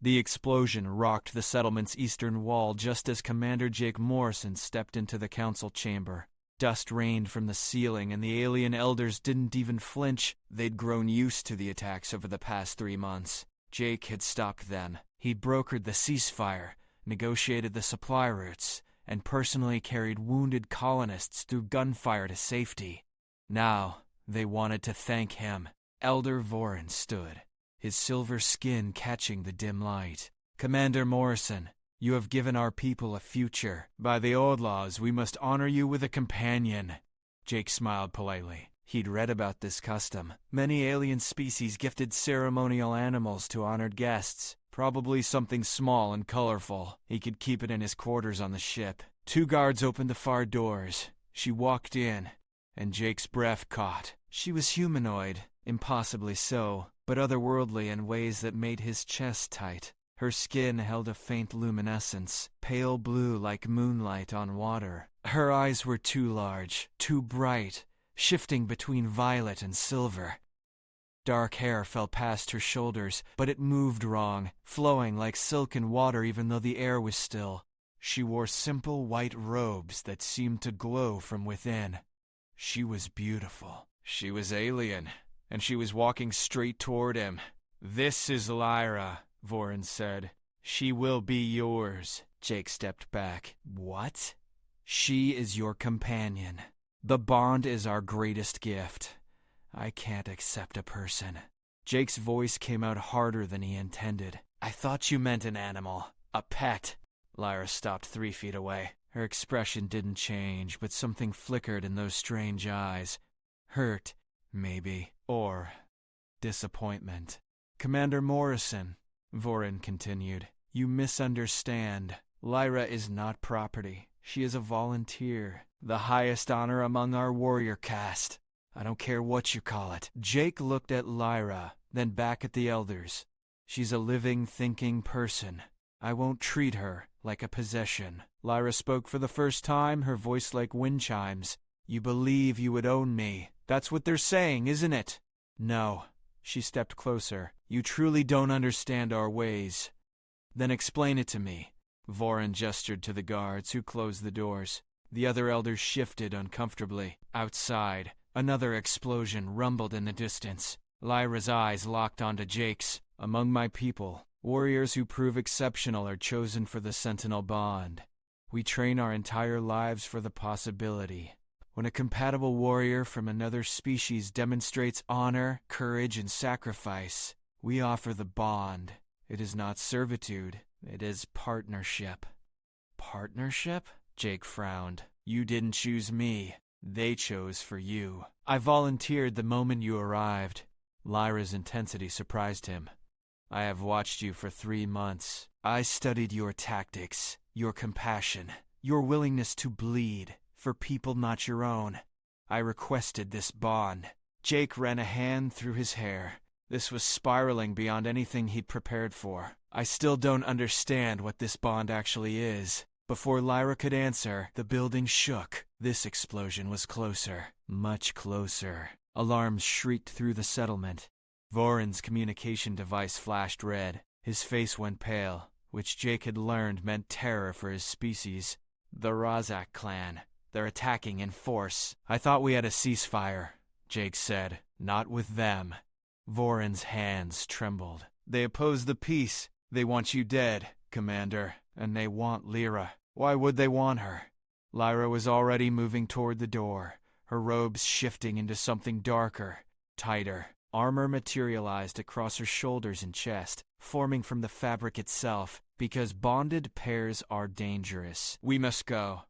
The explosion rocked the settlement's eastern wall just as Commander Jake Morrison stepped into the council chamber. Dust rained from the ceiling, and the alien elders didn't even flinch. They'd grown used to the attacks over the past 3 months. Jake had stopped then. He'd brokered the ceasefire, negotiated the supply routes, and personally carried wounded colonists through gunfire to safety. Now, they wanted to thank him. Elder Vorin stood, his silver skin catching the dim light. "Commander Morrison, you have given our people a future. By the old laws, we must honor you with a companion." Jake smiled politely. He'd read about this custom. Many alien species gifted ceremonial animals to honored guests, probably something small and colorful. He could keep it in his quarters on the ship. 2 guards opened the far doors. She walked in, and Jake's breath caught. She was humanoid, impossibly so, but otherworldly in ways that made his chest tight. Her skin held a faint luminescence, pale blue like moonlight on water. Her eyes were too large, too bright, shifting between violet and silver. Dark hair fell past her shoulders, but it moved wrong, flowing like silken water even though the air was still. She wore simple white robes that seemed to glow from within. She was beautiful. She was alien, and she was walking straight toward him. "This is Lyra," Vorin said. "She will be yours." Jake stepped back. "What?" "She is your companion. The bond is our greatest gift. I can't accept a person." Jake's voice came out harder than he intended. "I thought you meant an animal. A pet." Lyra stopped 3 feet away. Her expression didn't change, but something flickered in those strange eyes. Hurt, maybe, or disappointment. "Commander Morrison," Vorin continued, "you misunderstand. Lyra is not property. She is a volunteer, the highest honor among our warrior caste. I don't care what you call it." Jake looked at Lyra, then back at the elders. "She's a living, thinking person. I won't treat her like a possession." Lyra spoke for the first time, her voice like wind chimes. "You believe you would own me. That's what they're saying, isn't it?" "No." She stepped closer. "You truly don't understand our ways." "Then explain it to me." Vorin gestured to the guards, who closed the doors. The other elders shifted uncomfortably. Outside, another explosion rumbled in the distance. Lyra's eyes locked onto Jake's. "Among my people, warriors who prove exceptional are chosen for the Sentinel bond. We train our entire lives for the possibility. When a compatible warrior from another species demonstrates honor, courage, and sacrifice, we offer the bond. It is not servitude, it is partnership." "Partnership?" Jake frowned. "You didn't choose me. They chose for you. I volunteered the moment you arrived." Lyra's intensity surprised him. "I have watched you for 3 months. I studied your tactics, your compassion, your willingness to bleed for people not your own. I requested this bond." Jake ran a hand through his hair. This was spiraling beyond anything he'd prepared for. "I still don't understand what this bond actually is." Before Lyra could answer, the building shook. This explosion was closer, much closer. Alarms shrieked through the settlement. Vorin's communication device flashed red. His face went pale, which Jake had learned meant terror for his species. "The Razak clan. They're attacking in force." "I thought we had a ceasefire," Jake said. "Not with them." Vorin's hands trembled. "They oppose the peace. They want you dead, Commander, and they want Lyra." "Why would they want her?" Lyra was already moving toward the door, her robes shifting into something darker, tighter. Armor materialized across her shoulders and chest, forming from the fabric itself, because bonded pairs are dangerous. "We must go.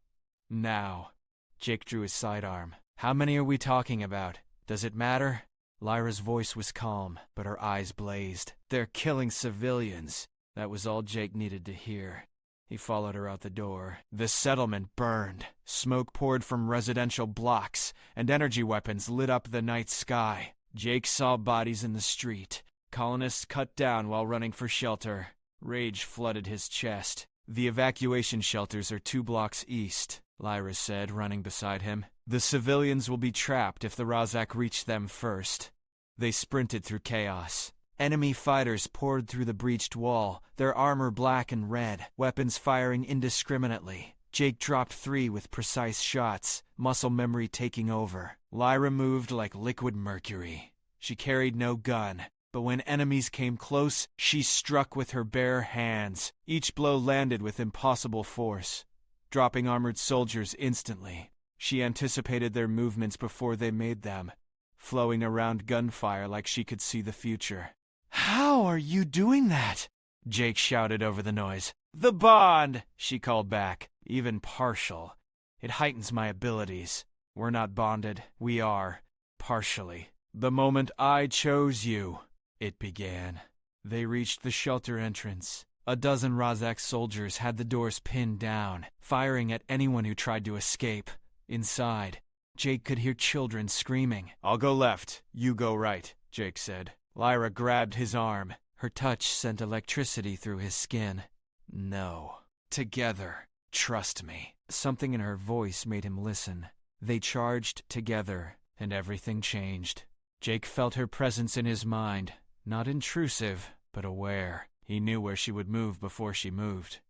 Now." Jake drew his sidearm. "How many are we talking about? Does it matter?" Lyra's voice was calm, but her eyes blazed. "They're killing civilians." That was all Jake needed to hear. He followed her out the door. The settlement burned. Smoke poured from residential blocks, and energy weapons lit up the night sky. Jake saw bodies in the street, colonists cut down while running for shelter. Rage flooded his chest. "The evacuation shelters are 2 blocks east," Lyra said, running beside him. "The civilians will be trapped if the Razak reach them first." They sprinted through chaos. Enemy fighters poured through the breached wall, their armor black and red, weapons firing indiscriminately. Jake dropped 3 with precise shots, muscle memory taking over. Lyra moved like liquid mercury. She carried no gun, but when enemies came close, she struck with her bare hands. Each blow landed with impossible force, dropping armored soldiers instantly. She anticipated their movements before they made them, flowing around gunfire like she could see the future. "How are you doing that?" Jake shouted over the noise. "The bond," she called back. "Even partial. It heightens my abilities. We're not bonded. We are. Partially. The moment I chose you," it began. They reached the shelter entrance. A dozen Razak soldiers had the doors pinned down, firing at anyone who tried to escape. Inside, Jake could hear children screaming. "I'll go left. You go right," Jake said. Lyra grabbed his arm. Her touch sent electricity through his skin. "No. Together. Trust me." Something in her voice made him listen. They charged together, and everything changed. Jake felt her presence in his mind, not intrusive, but aware. He knew where she would move before she moved.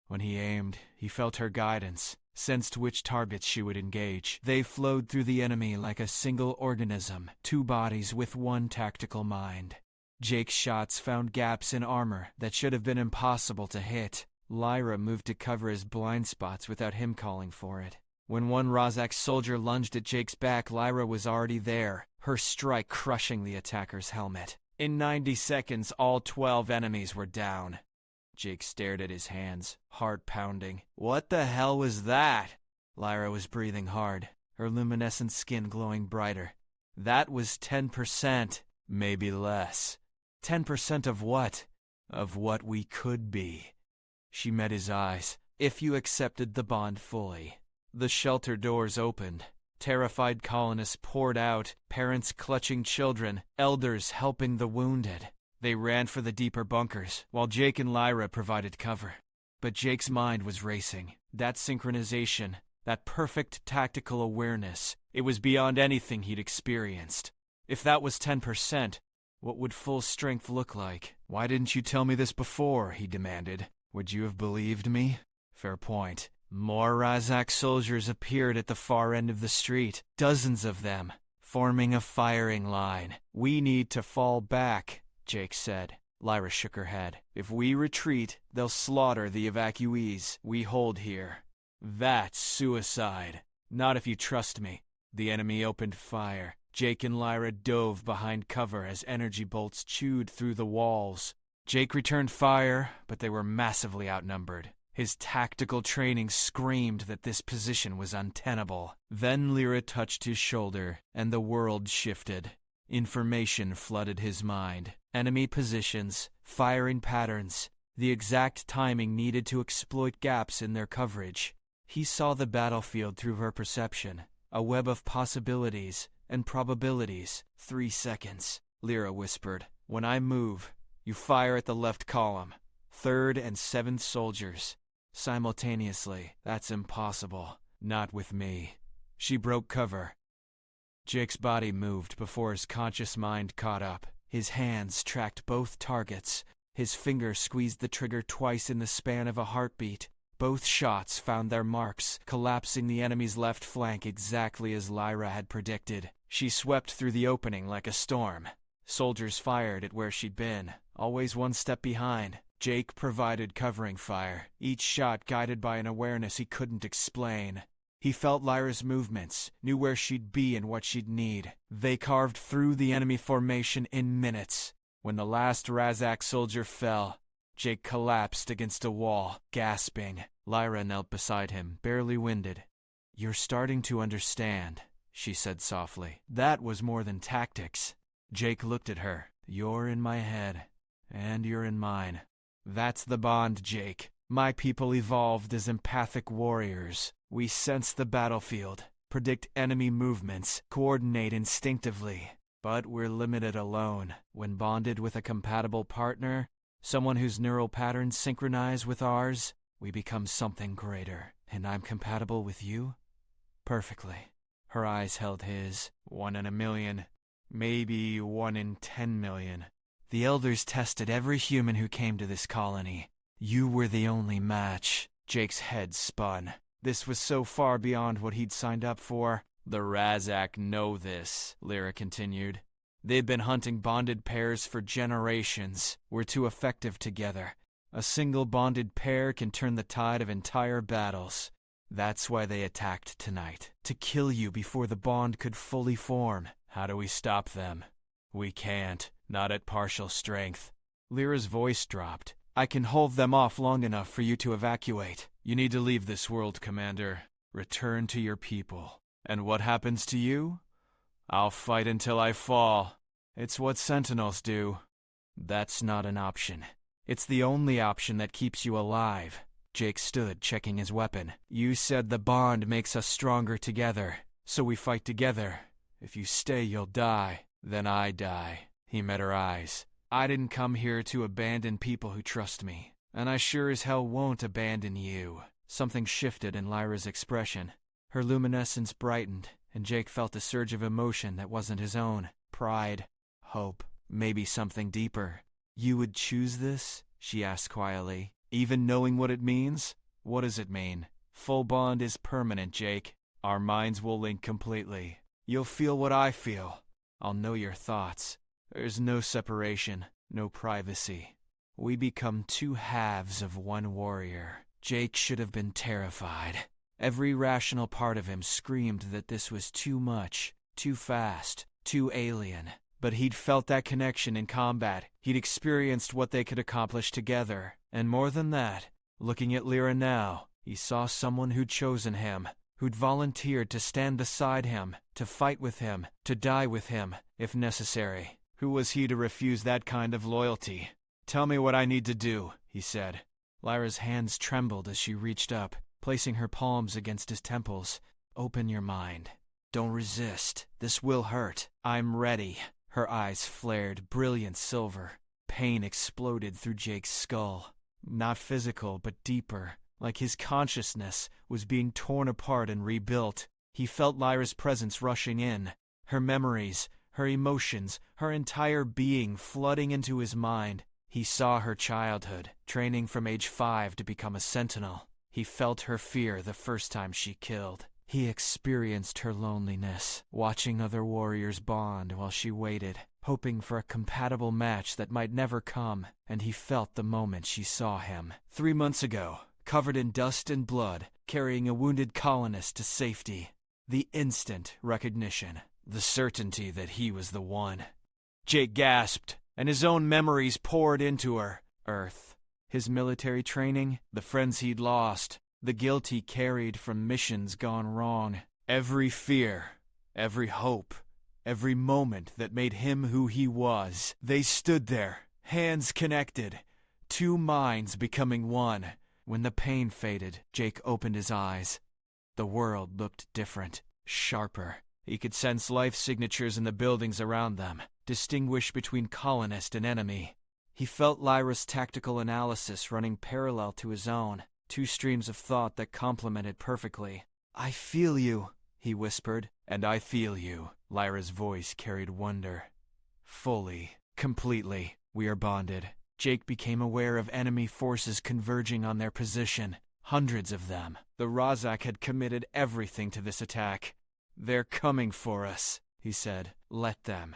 When he aimed, he felt her guidance, sensed which targets she would engage. They flowed through the enemy like a single organism, 2 bodies with 1 tactical mind. Jake's shots found gaps in armor that should have been impossible to hit. Lyra moved to cover his blind spots without him calling for it. When one Razak soldier lunged at Jake's back, Lyra was already there, her strike crushing the attacker's helmet. In 90 seconds, all 12 enemies were down. Jake stared at his hands, heart pounding. "What the hell was that?" Lyra was breathing hard, her luminescent skin glowing brighter. "That was 10%, maybe less." 10% of what? Of what we could be. She met his eyes. "If you accepted the bond fully." The shelter doors opened. Terrified colonists poured out, parents clutching children, elders helping the wounded. They ran for the deeper bunkers, while Jake and Lyra provided cover. But Jake's mind was racing. That synchronization, that perfect tactical awareness, it was beyond anything he'd experienced. If that was 10%, what would full strength look like? "Why didn't you tell me this before?" he demanded. "Would you have believed me?" Fair point. More Razak soldiers appeared at the far end of the street, dozens of them, forming a firing line. "We need to fall back," Jake said. Lyra shook her head. "If we retreat, they'll slaughter the evacuees we hold here. That's suicide. Not if you trust me." The enemy opened fire. Jake and Lyra dove behind cover as energy bolts chewed through the walls. Jake returned fire, but they were massively outnumbered. His tactical training screamed that this position was untenable. Then Lyra touched his shoulder, and the world shifted. Information flooded his mind. Enemy positions, firing patterns, the exact timing needed to exploit gaps in their coverage. He saw the battlefield through her perception, a web of possibilities and probabilities. 3 seconds, Lyra whispered. "When I move, you fire at the left column. 3rd and 7th soldiers. Simultaneously. That's impossible. Not with me." She broke cover. Jake's body moved before his conscious mind caught up. His hands tracked both targets. His fingers squeezed the trigger twice in the span of a heartbeat. Both shots found their marks, collapsing the enemy's left flank exactly as Lyra had predicted. She swept through the opening like a storm. Soldiers fired at where she'd been, always 1 step behind. Jake provided covering fire, each shot guided by an awareness he couldn't explain. He felt Lyra's movements, knew where she'd be and what she'd need. They carved through the enemy formation in minutes. When the last Razak soldier fell, Jake collapsed against a wall, gasping. Lyra knelt beside him, barely winded. "You're starting to understand," she said softly. "That was more than tactics." Jake looked at her. "You're in my head, and you're in mine. That's the bond, Jake. My people evolved as empathic warriors. We sense the battlefield, predict enemy movements, coordinate instinctively. But we're limited alone. When bonded with a compatible partner, someone whose neural patterns synchronize with ours, we become something greater. And I'm compatible with you? Perfectly." Her eyes held his. 1 in a million. Maybe 1 in 10 million. The elders tested every human who came to this colony. You were the only match. Jake's head spun. This was so far beyond what he'd signed up for. The Razak know this, Lyra continued. They've been hunting bonded pairs for generations. We're too effective together. A single bonded pair can turn the tide of entire battles. That's why they attacked tonight. To kill you before the bond could fully form. How do we stop them? We can't. Not at partial strength. Lyra's voice dropped. I can hold them off long enough for you to evacuate. You need to leave this world, Commander. Return to your people. And what happens to you? I'll fight until I fall. It's what Sentinels do. That's not an option. It's the only option that keeps you alive. Jake stood, checking his weapon. You said the bond makes us stronger together, so we fight together. If you stay, you'll die. Then I die. He met her eyes. I didn't come here to abandon people who trust me, and I sure as hell won't abandon you. Something shifted in Lyra's expression. Her luminescence brightened, and Jake felt a surge of emotion that wasn't his own. Pride, hope, maybe something deeper. You would choose this? She asked quietly. Even knowing what it means? What does it mean? Full bond is permanent, Jake. Our minds will link completely. You'll feel what I feel. I'll know your thoughts. There's no separation, no privacy. We become two halves of one warrior. Jake should have been terrified. Every rational part of him screamed that this was too much, too fast, too alien. But he'd felt that connection in combat. He'd experienced what they could accomplish together. And more than that, looking at Lyra now, he saw someone who'd chosen him, who'd volunteered to stand beside him, to fight with him, to die with him, if necessary. Who was he to refuse that kind of loyalty? Tell me what I need to do, he said. Lyra's hands trembled as she reached up, placing her palms against his temples. Open your mind. Don't resist. This will hurt. I'm ready. Her eyes flared, brilliant silver. Pain exploded through Jake's skull. Not physical, but deeper, like his consciousness was being torn apart and rebuilt. He felt Lyra's presence rushing in, her memories, her emotions, her entire being flooding into his mind. He saw her childhood, training from age 5 to become a sentinel. He felt her fear the first time she killed. He experienced her loneliness, watching other warriors bond while she waited, hoping for a compatible match that might never come, and he felt the moment she saw him. 3 months ago, covered in dust and blood, carrying a wounded colonist to safety. The instant recognition, the certainty that he was the one. Jake gasped, and his own memories poured into her. Earth, his military training, the friends he'd lost, the guilt he carried from missions gone wrong. Every fear, every hope, every moment that made him who he was. They stood there, hands connected, two minds becoming one. When the pain faded, Jake opened his eyes. The world looked different, sharper. He could sense life signatures in the buildings around them, distinguish between colonist and enemy. He felt Lyra's tactical analysis running parallel to his own, two streams of thought that complemented perfectly. I feel you, he whispered. And I feel you. Lyra's voice carried wonder. Fully, completely, we are bonded. Jake became aware of enemy forces converging on their position. Hundreds of them. The Razak had committed everything to this attack. They're coming for us, he said. Let them.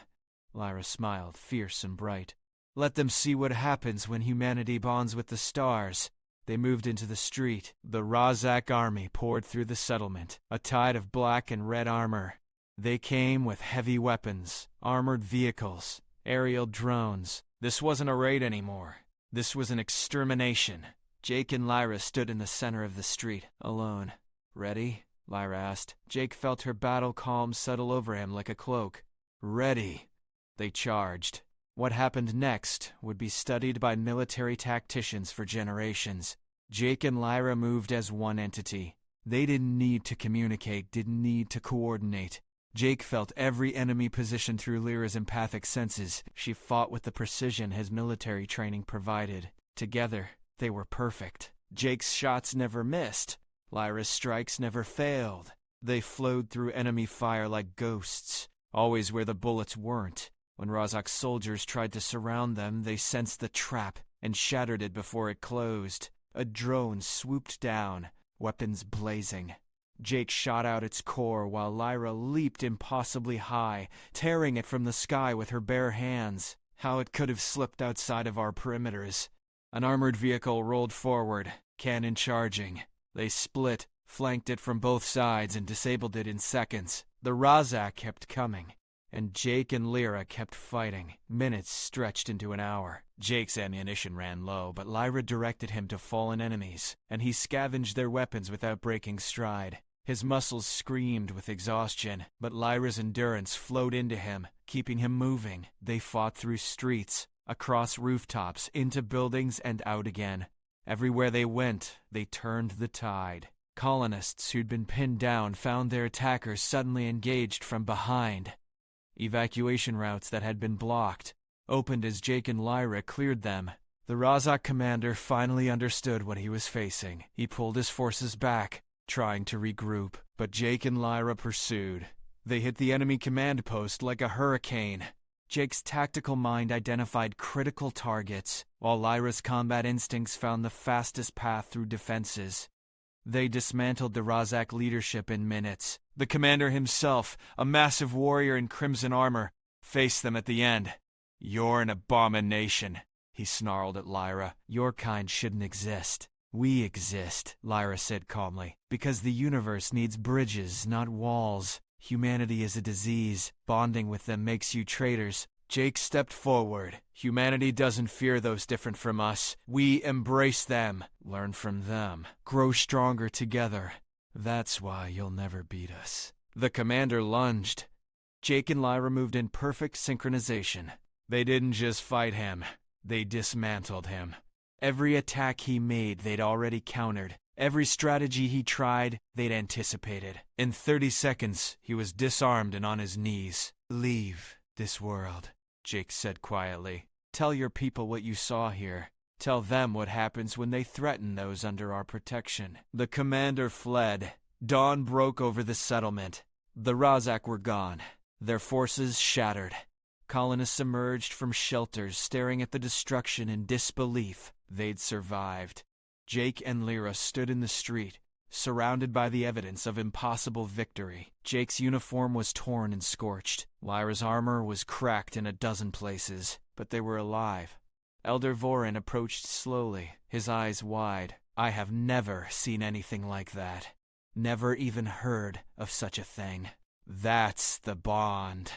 Lyra smiled, fierce and bright. Let them see what happens when humanity bonds with the stars. They moved into the street. The Razak army poured through the settlement, a tide of black and red armor. They came with heavy weapons, armored vehicles, aerial drones. This wasn't a raid anymore. This was an extermination. Jake and Lyra stood in the center of the street, alone. Ready? Lyra asked. Jake felt her battle calm settle over him like a cloak. Ready. They charged. What happened next would be studied by military tacticians for generations. Jake and Lyra moved as one entity. They didn't need to communicate, didn't need to coordinate. Jake felt every enemy position through Lyra's empathic senses. She fought with the precision his military training provided. Together, they were perfect. Jake's shots never missed. Lyra's strikes never failed. They flowed through enemy fire like ghosts, always where the bullets weren't. When Razak's soldiers tried to surround them, they sensed the trap and shattered it before it closed. A drone swooped down, weapons blazing. Jake shot out its core while Lyra leaped impossibly high, tearing it from the sky with her bare hands. How it could have slipped outside of our perimeters. An armored vehicle rolled forward, cannon charging. They split, flanked it from both sides, and disabled it in seconds. The Razak kept coming, and Jake and Lyra kept fighting. Minutes stretched into an hour. Jake's ammunition ran low, but Lyra directed him to fallen enemies, and he scavenged their weapons without breaking stride. His muscles screamed with exhaustion, but Lyra's endurance flowed into him, keeping him moving. They fought through streets, across rooftops, into buildings, and out again. Everywhere they went, they turned the tide. Colonists who'd been pinned down found their attackers suddenly engaged from behind. Evacuation routes that had been blocked opened as Jake and Lyra cleared them. The Razak commander finally understood what he was facing. He pulled his forces back, trying to regroup, but Jake and Lyra pursued. They hit the enemy command post like a hurricane. Jake's tactical mind identified critical targets, while Lyra's combat instincts found the fastest path through defenses. They dismantled the Razak leadership in minutes. The commander himself, a massive warrior in crimson armor, faced them at the end. "You're an abomination," he snarled at Lyra. "Your kind shouldn't exist. We exist," Lyra said calmly, "because the universe needs bridges, not walls. Humanity is a disease. Bonding with them makes you traitors." Jake stepped forward. "Humanity doesn't fear those different from us. We embrace them, learn from them, grow stronger together. That's why you'll never beat us." The commander lunged. Jake and Lyra moved in perfect synchronization. They didn't just fight him, they dismantled him. Every attack he made, they'd already countered. Every strategy he tried, they'd anticipated. In 30 seconds, he was disarmed and on his knees. "Leave this world," Jake said quietly. "Tell your people what you saw here. Tell them what happens when they threaten those under our protection." The commander fled. Dawn broke over the settlement. The Razak were gone, their forces shattered. Colonists emerged from shelters, staring at the destruction in disbelief. They'd survived. Jake and Lyra stood in the street, surrounded by the evidence of impossible victory. Jake's uniform was torn and scorched. Lyra's armor was cracked in a dozen places, but they were alive. Elder Vorin approached slowly, his eyes wide. "I have never seen anything like that. Never even heard of such a thing." "That's the bond,"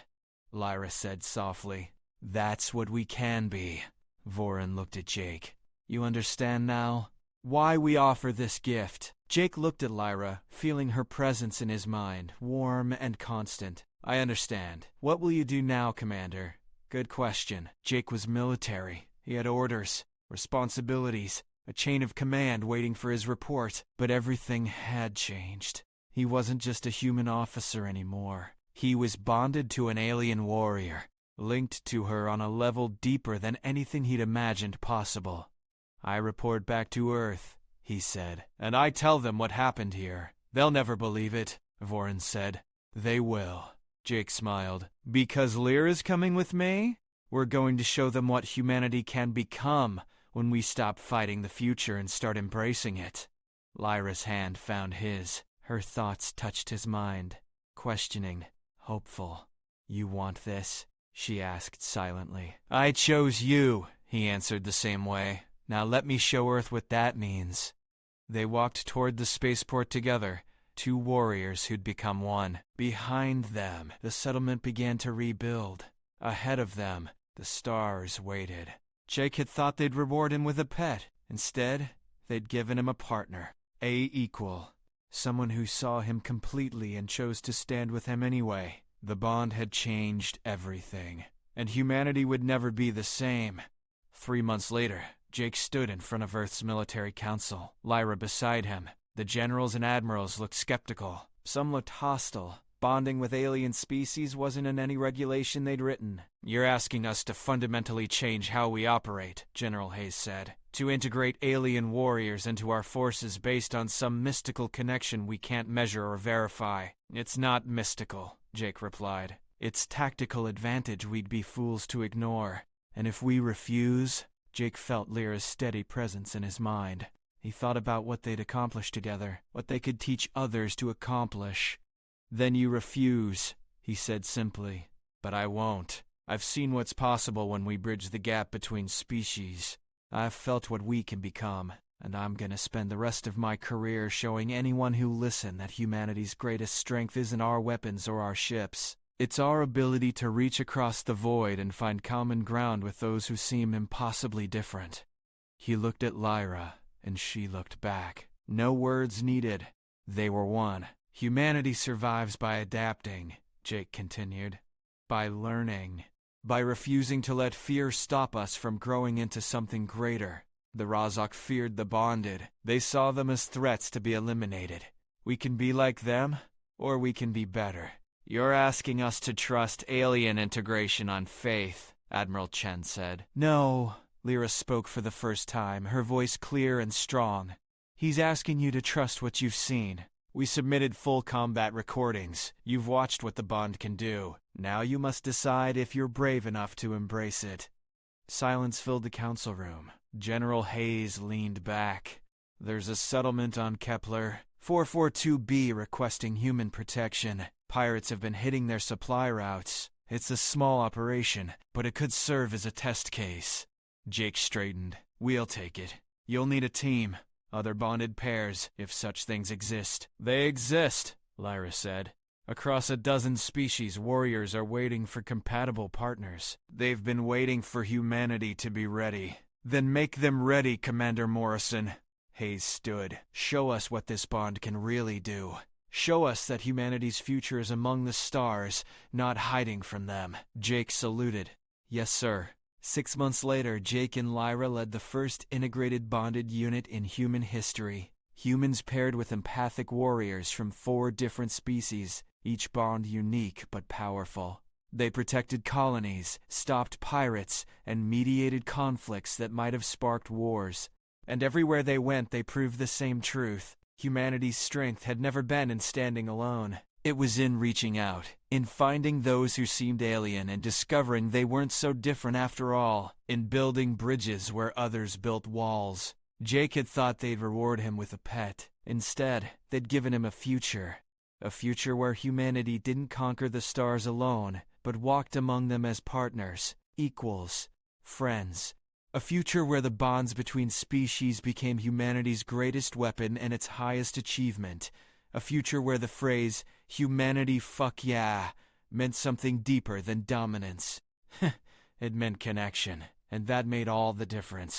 Lyra said softly. "That's what we can be." Vorin looked at Jake. "You understand now? Why we offer this gift?" Jake looked at Lyra, feeling her presence in his mind, warm and constant. "I understand. What will you do now, Commander?" "Good question." Jake was military. He had orders, responsibilities, a chain of command waiting for his report. But everything had changed. He wasn't just a human officer anymore. He was bonded to an alien warrior, linked to her on a level deeper than anything he'd imagined possible. "I report back to Earth," he said, "and I tell them what happened here. They'll never believe it," Vorin said. "They will." Jake smiled. "Because Lyra's coming with me? We're going to show them what humanity can become when we stop fighting the future and start embracing it." Lyra's hand found his. Her thoughts touched his mind, questioning, hopeful. "You want this?" she asked silently. "I chose you," he answered the same way. "Now let me show Earth what that means." They walked toward the spaceport together, two warriors who'd become one. Behind them, the settlement began to rebuild. Ahead of them, the stars waited. Jake had thought they'd reward him with a pet. Instead, they'd given him a partner, a equal, someone who saw him completely and chose to stand with him anyway. The bond had changed everything, and humanity would never be the same. 3 months later, Jake stood in front of Earth's military council, Lyra beside him. The generals and admirals looked skeptical. Some looked hostile. Bonding with alien species wasn't in any regulation they'd written. "You're asking us to fundamentally change how we operate," General Hayes said. "To integrate alien warriors into our forces based on some mystical connection we can't measure or verify." "It's not mystical," Jake replied. Its tactical advantage we'd be fools to ignore. And if we refuse, Jake felt Lyra's steady presence in his mind. He thought about what they'd accomplish together, what they could teach others to accomplish. Then you refuse, he said simply. But I won't. I've seen what's possible when we bridge the gap between species. I've felt what we can become, and I'm gonna spend the rest of my career showing anyone who listen that humanity's greatest strength isn't our weapons or our ships. It's our ability to reach across the void and find common ground with those who seem impossibly different. He looked at Lyra, and she looked back. No words needed. They were one. Humanity survives by adapting, Jake continued. By learning. By refusing to let fear stop us from growing into something greater. The Razak feared the bonded. They saw them as threats to be eliminated. We can be like them, or we can be better. You're asking us to trust alien integration on faith, Admiral Chen said. No, Lyra spoke for the first time, her voice clear and strong. He's asking you to trust what you've seen. We submitted full combat recordings. You've watched what the bond can do. Now you must decide if you're brave enough to embrace it. Silence filled the council room. General Hayes leaned back. There's a settlement on Kepler. 442B requesting human protection. Pirates have been hitting their supply routes. It's a small operation, but it could serve as a test case. Jake straightened. We'll take it. You'll need a team. Other bonded pairs, if such things exist. They exist, Lyra said. Across a dozen species, warriors are waiting for compatible partners. They've been waiting for humanity to be ready. Then make them ready, Commander Morrison. Hayes stood. Show us what this bond can really do. Show us that humanity's future is among the stars, not hiding from them. Jake saluted. Yes, sir. 6 months later, Jake and Lyra led the first integrated bonded unit in human history. Humans paired with empathic warriors from 4 different species, each bond unique but powerful. They protected colonies, stopped pirates, and mediated conflicts that might have sparked wars. And everywhere they went, they proved the same truth. Humanity's strength had never been in standing alone. It was in reaching out, in finding those who seemed alien and discovering they weren't so different after all, in building bridges where others built walls. Jake had thought they'd reward him with a pet. Instead, they'd given him a future where humanity didn't conquer the stars alone, but walked among them as partners, equals, friends. A future where the bonds between species became humanity's greatest weapon and its highest achievement. A future where the phrase, humanity fuck yeah, meant something deeper than dominance. It meant connection, and that made all the difference.